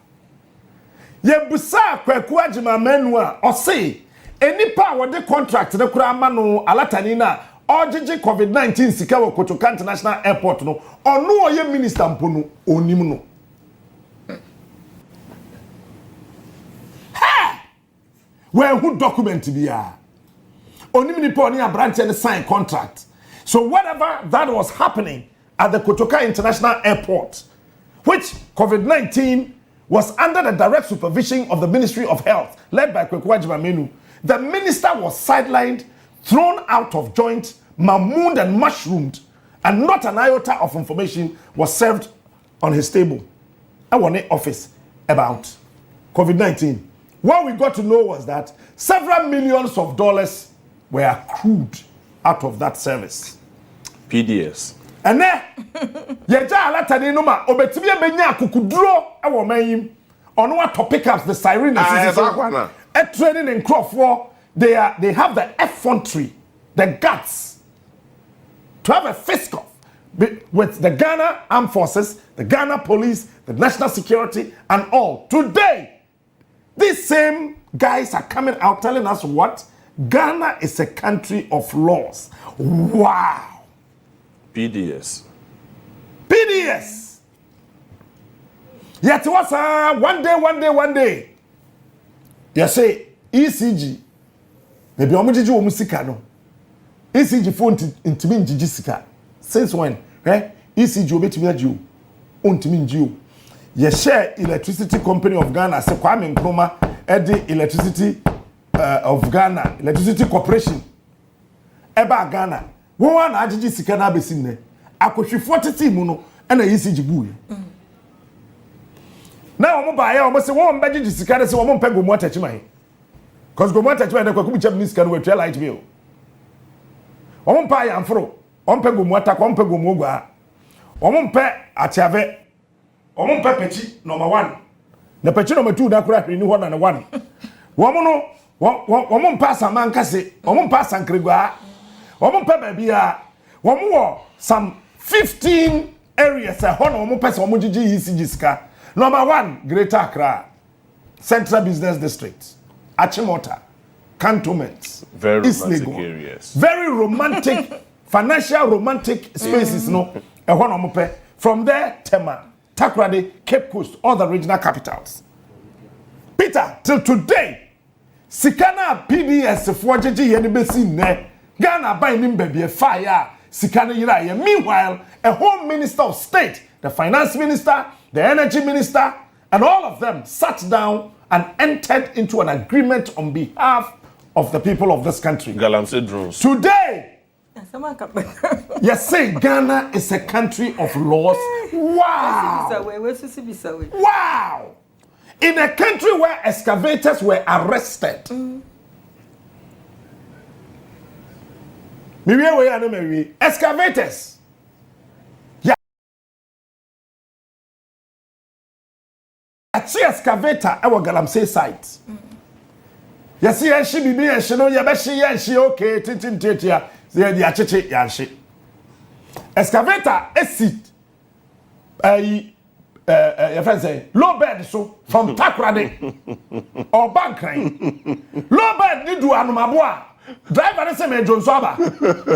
ye busa Kweku Agyarko or say any power the contract the Kuramano Alatanina or COVID-19 sika wo Kojo International Airport no or no ye minister mpono onimuno. Where who document be only poni a branch and sign contract. So whatever that was happening at the Kojo International Airport, which COVID-19 was under the direct supervision of the Ministry of Health, led by Kweku Agyarko, the minister was sidelined, thrown out of joint, mamooned and mushroomed, and not an iota of information was served on his table. I want an office about COVID-19. What we got to know was that several millions of dollars were accrued out of that service. PDS. And then, Yeja Alatani Noma, Obetibia Benya Kukudro, our main, on what to pick up the siren. A training in Crawford, they have the effrontery, the guts, to have a fist off with the Ghana Armed Forces, the Ghana Police, the National Security, and all. Today, these same guys are coming out telling us what? Ghana is a country of laws. Wow. PDS. PDS. Yet was one day. You say ECG. Maybe omujiji wo musika no. ECG phone intimi njiji sika. Since when? ECG obetimi aji o. Ontimi nji o. Ye share electricity company of Ghana se Kwame Nkrumah the electricity of Ghana, electricity corporation. Eba Ghana. Wo wan ajiji sika na besi ne. Akohwefo tete mu no na ECG bu ye. Na omo ba ya omo se won beji sika de se omo mpego mu atachiman. Cause go mu atachiman de kwaku chap ni sika no we try light bill. Omo pa ya mforo, omo mpego mu atako, omo mpego mu ogwa. Omo mpe atiave. Omo mpe pechi number 1. Na pechi number 2 da kura hwe ni ho na 1. Womo no womo mpe asamanka se, womo mpe asankregwa. Womo mpe ba bia. Womo wo some 15 areas ho na womo pese womo gigi ECG sika. Number 1, Greater Accra, Central Business District, Achimota, Cantonments, very East romantic Legon. areas. Very romantic, financial romantic spaces, no? From there, Tema, Takoradi, Cape Coast, all the regional capitals. Peter, till today, Sikana PDS for JG Yenibesi ne, Ghana by Nimbe fire, Sikana Yiraya. Meanwhile, a Home Minister of State, the Finance Minister, the Energy Minister, and all of them sat down and entered into an agreement on behalf of the people of this country. Galamsey drones. Today, yes, say Ghana is a country of laws. Wow! Wow! In a country where excavators were arrested. Excavators. Achi excavator e wo Galamsey site. Ya see yan shi bibi yan shi no ya be shi yan shi okay tintintetia ze di acheche yan shi. Excavator exit your friend say low bed so from Takoradi or Bankran. Low bed ni du anumaboa. Driver dey say me Jonso aba.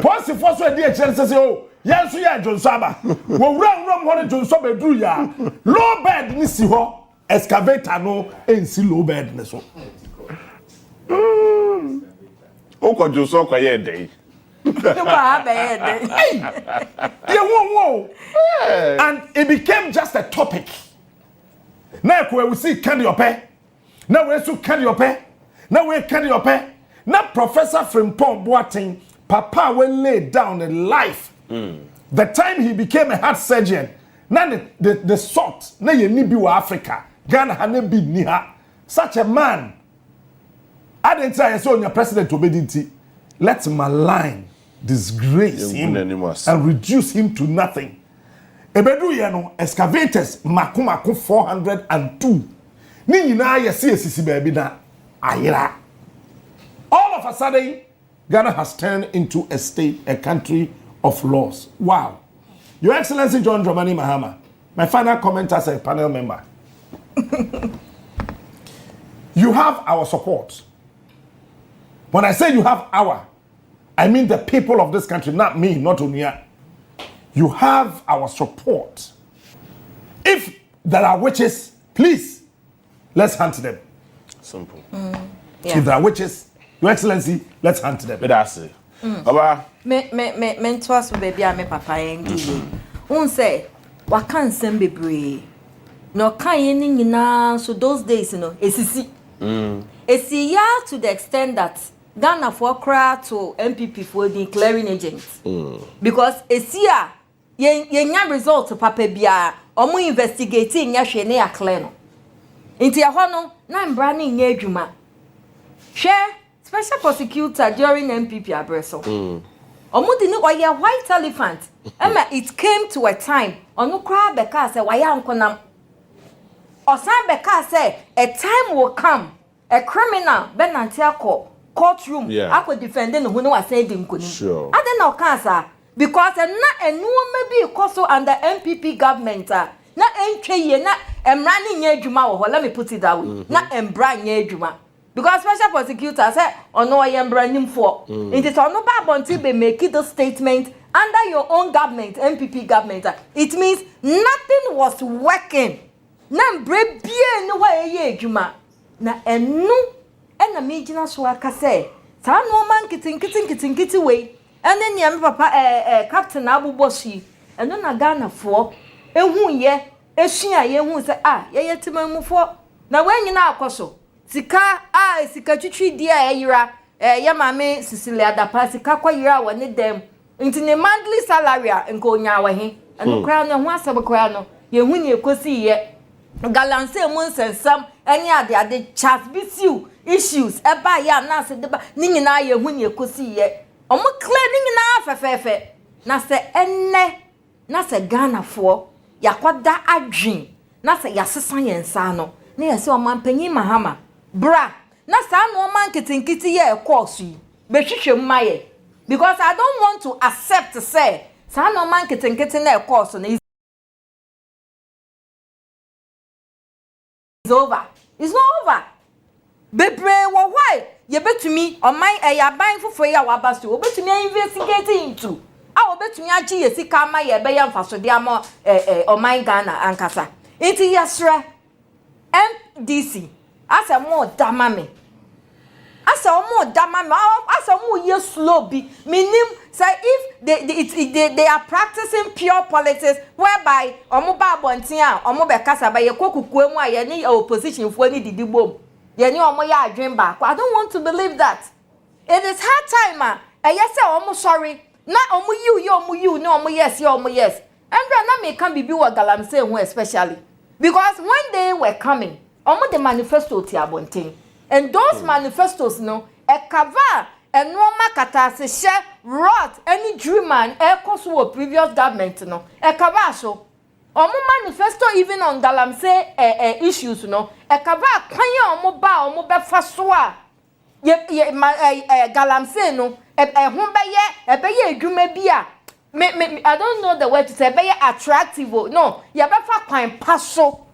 Post force we dey chere say oh yan so ya Jonso aba. Wo wura ho ne Jonso bedru ya. Low bed ni si ho. Excavator no ensi low bed ne so. O ko Jonso ko ye dey. And it became just a topic. Now we see Kennedy Agyapong. Now we see Kennedy Agyapong. Now we Kennedy Agyapong. Now Professor Frimpong Boateng, Papa will lay down a life. The time he became a heart surgeon. Now the sort. Now you need be Africa. Ghana hane be niha. Such a man. I didn't say I saw your president obedience. Let's malign, disgrace him, and reduce him to nothing. Ebedu yeno excavators makumako 402. Ni nyina ye see baby na ayira. All of a sudden, Ghana has turned into a state, a country of laws. Wow. Your Excellency John Dramani Mahama, my final comment as a panel member. You have our support. When I say you have our, I mean the people of this country, not me, not Unia. You have our support. If there are witches, please, let's hunt them. Simple. If there are witches, Your Excellency, let's hunt them. But that's it. Baba. Me trust baby me papa engi. Un say, wa kan sem bebre. No kan yen nyina so those days no esisi. Esi ya to the extent that Ghana for cry to MPP for the clearing agents. Because esia yen result papa bia omo investigating nya hwe ne akle no. Inti ya ho no na mbra ne nya adwuma. Share special prosecutor during MPP abreso. Omudi ni waya white elephant. Emma it came to a time onu kra beka say waya ankonam. Osan beka say a time will come a criminal benanti akọ courtroom akọ defending who no was saying nkoni. Sure. I don't know cancer because na enu maybe because under MPP government na entwe ye na emra ni nya adwuma wo ho let me put it that way. Na embra nya adwuma. Because special prosecutor said, "Ono ayembra nimfo." It is ono ba bonti be make the statement under your own government, MPP government. It means nothing was working na mbre bie no wa ye adwuma na enu ena me gina so aka say sa no man kitinkiti we ene ne me papa captain abubosi eno na Ghana fo ehu ye esua ye hu say ye timamufo na wanyina akoso sika sika twitwi dia yira ya mame Cecilia dapaah sika kwa yira woni dem nti ne monthly salary nko nya wa he eno kra no ho asem kra no ye hu ne ekosi ye galanse mu nsensam any ade chat bisiu issues eba ya na se deba ni nyina ye hu ne ekosi ye omo clear ni nyina fefefe na se enne na se Ghana fo yakwada adwen na se yasesa yensa no na yesi o mampanyi mahama bra na sa no man kitinkiti ye course yi be hwehwe maye because I don't want to accept to say sa no man kitinkiti na course no is over. It's not over. Bebre wo why ye betumi o man yaban fofo ya wabaso o betumi investigate into o betumi agi ye sika ma ye be ya mfasode ama o man Ghana ankasa enti yesre MDC asa mo damame asa mo damame asa mo ye slow bi minim say if they are practicing pure politics whereby omo ba bonten a omo be kasa ba ye kokuku emu a ye ni opposition fo ni didibom ye ni omo ya adwen ba I don't want to believe that. It is hard time yes say omo sorry na omo you no omo yes and na me can be wa galamse hu especially because when they were coming omo the manifesto ti abonten and those manifestos no e cover and no makata se share rot any dreamer e koso previous government no e cover so omo manifesto even on galamse issues no e cover kwan omo ba omo be fa so a galamse no ho be ye adwuma bi a I don't know the word to say be attractive no ye be fa kwan paso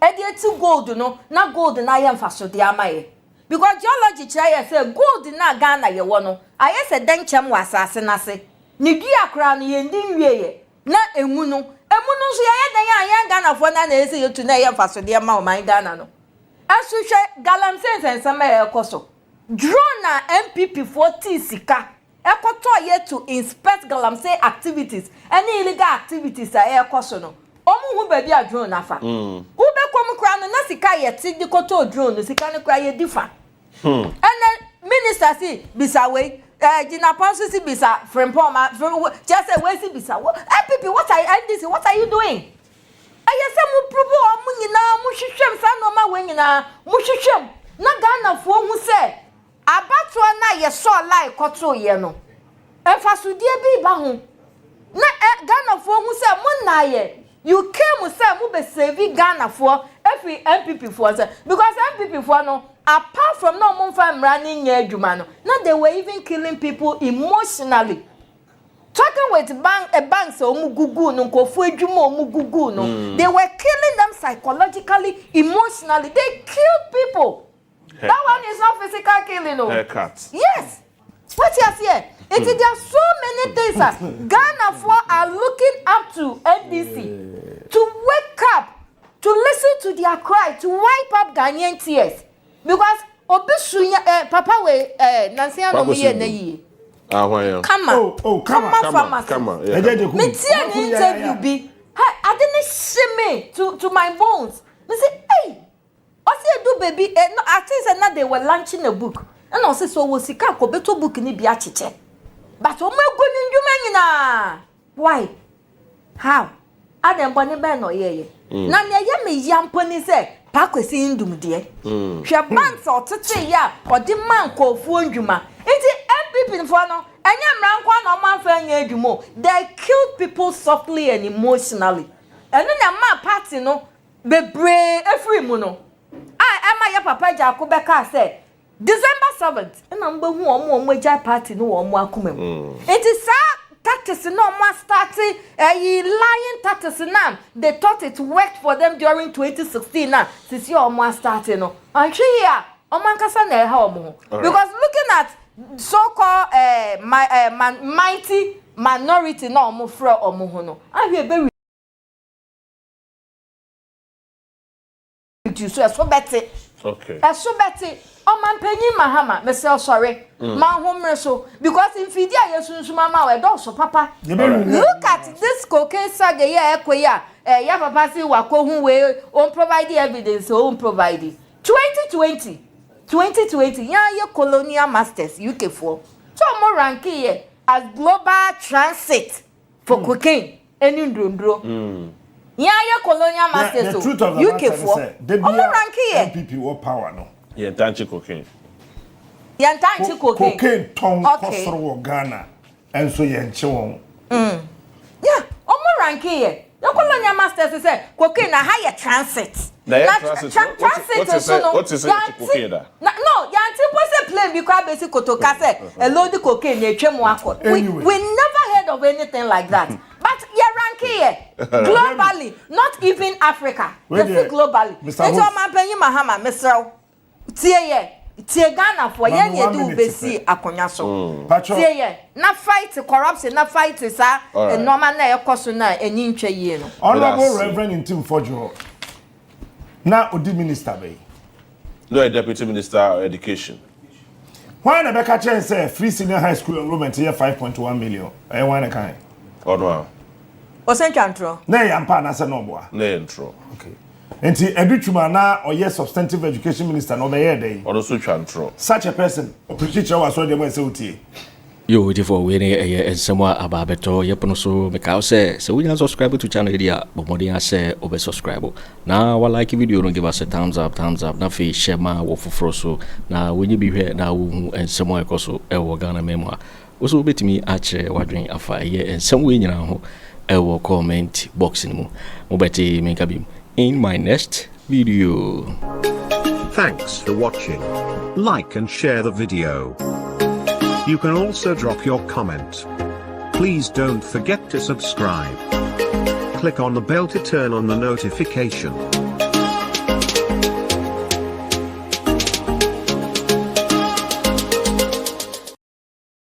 to gold no na gold na ye mfaso de amaye because geology try say gold na Ghana ye wo no aye se denchem wasase na se ne dua kra no ye ndin wieye na emu no so ye den ya Ghana fo na ese yetu na ye mfaso de ama o man Ghana no asuhwe galamse sensama ye koso drone na MPP 40 sika ekoto ye to inspect galamse activities any illegal activities ye koso no omu hu baby a drone afa hu be kom kra no na sika ye ti di koto drone sika ne kra ye difa and minister si bisawe Gina Ponsu si bisa frimpom just say we si bisa MPP what are you doing ayese mu probo omu nyina mu hwehwem sa no ma we nyina mu hwehwem na Ghana fo hu se abato na ye so lai koto ye no enfasudie bi ba hu na Ghana fo hu se mu na ye you came say mu be save Ghana for every MPP for say because MPP for no apart from no mo fam running adwuma no now they were even killing people emotionally talking with banks omu gugu no kofu adwuma omu gugu no they were killing them psychologically emotionally they killed people. That one is not physical killing no haircuts. Yes what you say it there are so many things Ghana for are looking up to NDC to wake up, to listen to their cry, to wipe up Ghanaian tears. Because Obisunya Papa we Nancy Anno ye na yi. Come on. Come on. Me see an interview be. I didn't see me to my bones. Me say, hey, I say do baby no I think that they were launching a book. And I say so we sika ko beto book ni bi achiche. But o me go ni ndwuma nyina. Why? How? Adam boni be no ye. Na me ye me yamponi se pakwesi ndum de. Hwe banks otete ya odi man ko fu ndwuma. Enti MPP fo no enye mrankwa na omanfa nya adwumo. They killed people softly and emotionally. Enu na ma party no bebre efri mu no. Ema ye papa Agyarko be ka say December 7th, and I'm going home party no one come. It is tactics no more starting lying tactics now. They thought it worked for them during 2016 now. Since you almost starting no. And here, because looking at so-called mighty minority no more fra or mohono. I hear very duty so so better. Okay. So better. O man penyi mahama, me say sorry. Man home so because in Fidia yesu mama we don so papa. Look at this Cócaine saga here ekwe ya papa say wako hu we on provide evidence on provide. 2020 ye colonial masters UK for. So mo rank here as global transit for Cócaine eni ndondro. Ye colonial masters UK for. Mo rank here MPP wo power no. Yeah, tanchi Cócaine. Yeah, tanchi Cócaine. Cócaine ton kosoro wo Ghana enso ye nche won. Yeah, omo rank here. The colonial masters say Cócaine na higher transit. What is it Cócaine da? No, yanti pose plane because basic kotoka say a load of cocaine ye twem akọ. We never heard of anything like that. But you rank here globally, not even Africa. Just globally. It's all man penyi mahama Mr. Tie Ghana for yen ye do besi akonya so. Tie na fight corruption, na fight sa normal na ekoso na eni ntwe ye no. Honorable Reverend Intim Fojo. Na odi minister be. No, a deputy minister of education. Why na beka chen say free senior high school enrollment here 5.1 million. Eh why na kan? Ono. O sen chantro. Na yampa na se no boa. Na intro. Okay. Enti edutuma na oye substantive education minister no be here dey. Ono so chantro. Such a person appreciate your so dem say utie. Yo, waiting for when someone about beto yepono so make out say so we can subscribe to channel area but more than say over subscribe. Now I like video don't give us a thumbs up. Now fi share my wo for so now when you be here now and someone also e Ghana memoir. Also bet me atchere wadwen afa ye and some way nyina ho e wo comment box ni mo beti me kabim in my next video. Thanks for watching. Like and share the video. You can also drop your comment. Please don't forget to subscribe. Click on the bell to turn on the notification.